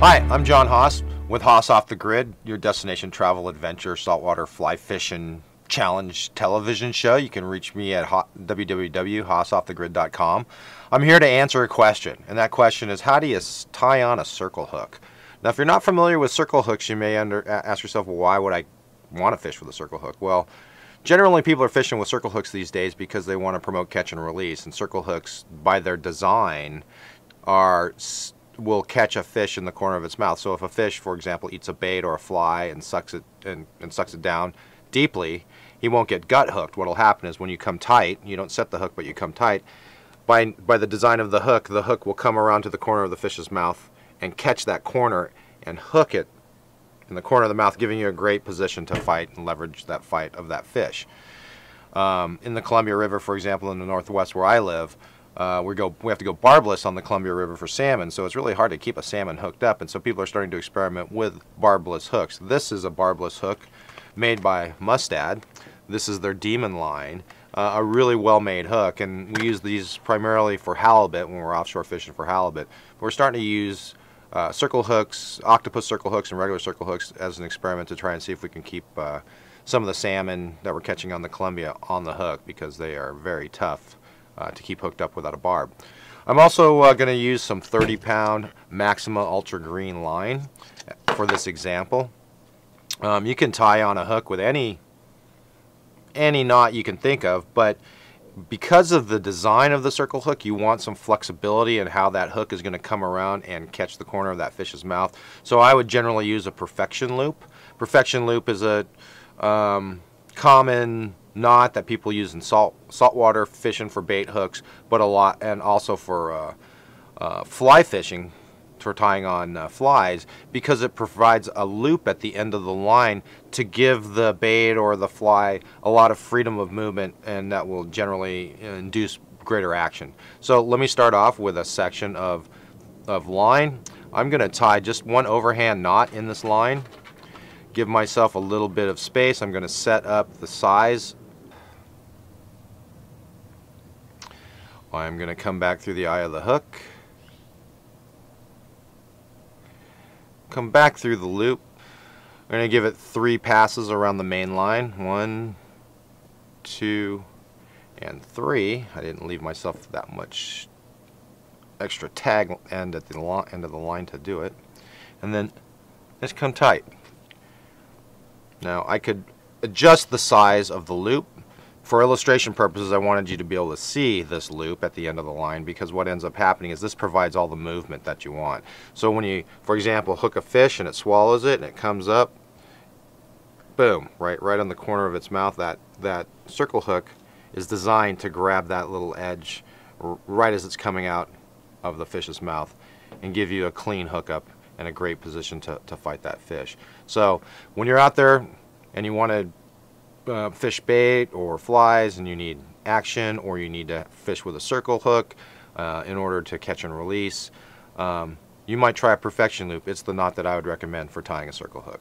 Hi, I'm Jon Haas with Haas Off the Grid, your destination travel, adventure, saltwater, fly fishing challenge television show. You can reach me at www.haasoffthegrid.com. I'm here to answer a question, and that question is, how do you tie on a circle hook? Now, if you're not familiar with circle hooks, you may ask yourself, well, why would I want to fish with a circle hook? Well, generally people are fishing with circle hooks these days because they want to promote catch and release, and circle hooks, by their design, will catch a fish in the corner of its mouth. So if a fish, for example, eats a bait or a fly and sucks it down deeply, he won't get gut hooked. What will happen is when you come tight, you don't set the hook, but you come tight, by the design of the hook will come around to the corner of the fish's mouth and catch that corner and hook it in the corner of the mouth, giving you a great position to fight and leverage that fight of that fish. In the Columbia River, for example, in the Northwest where I live, we have to go barbless on the Columbia River for salmon, so it's really hard to keep a salmon hooked up, and so people are starting to experiment with barbless hooks. This is a barbless hook made by Mustad. This is their Demon line, a really well-made hook, and we use these primarily for halibut when we're offshore fishing for halibut. We're starting to use circle hooks, octopus circle hooks, and regular circle hooks as an experiment to try and see if we can keep some of the salmon that we're catching on the Columbia on the hook, because they are very tough to keep hooked up without a barb. I'm also going to use some 30-pound Maxima Ultra Green line for this example. You can tie on a hook with any knot you can think of, but because of the design of the circle hook, you want some flexibility in how that hook is going to come around and catch the corner of that fish's mouth. So I would generally use a perfection loop. Perfection loop is a common knot that people use in saltwater fishing for bait hooks, but and also for fly fishing, for tying on flies, because it provides a loop at the end of the line to give the bait or the fly a lot of freedom of movement, and that will generally induce greater action. So let me start off with a section of line. I'm going to tie just one overhand knot in this line, give myself a little bit of space. I'm going to set up the size. I'm going to come back through the eye of the hook, come back through the loop. I'm going to give it 3 passes around the main line. 1, 2, and 3. I didn't leave myself that much extra tag end at the end of the line to do it. And then just come tight. Now I could adjust the size of the loop. For illustration purposes, I wanted you to be able to see this loop at the end of the line, because what ends up happening is this provides all the movement that you want. So when you, for example, hook a fish and it swallows it and it comes up, boom, right on the corner of its mouth, that circle hook is designed to grab that little edge right as it's coming out of the fish's mouth and give you a clean hookup and a great position to fight that fish. So when you're out there and you want to fish bait or flies and you need action, or you need to fish with a circle hook in order to catch and release, you might try a perfection loop. It's the knot that I would recommend for tying a circle hook.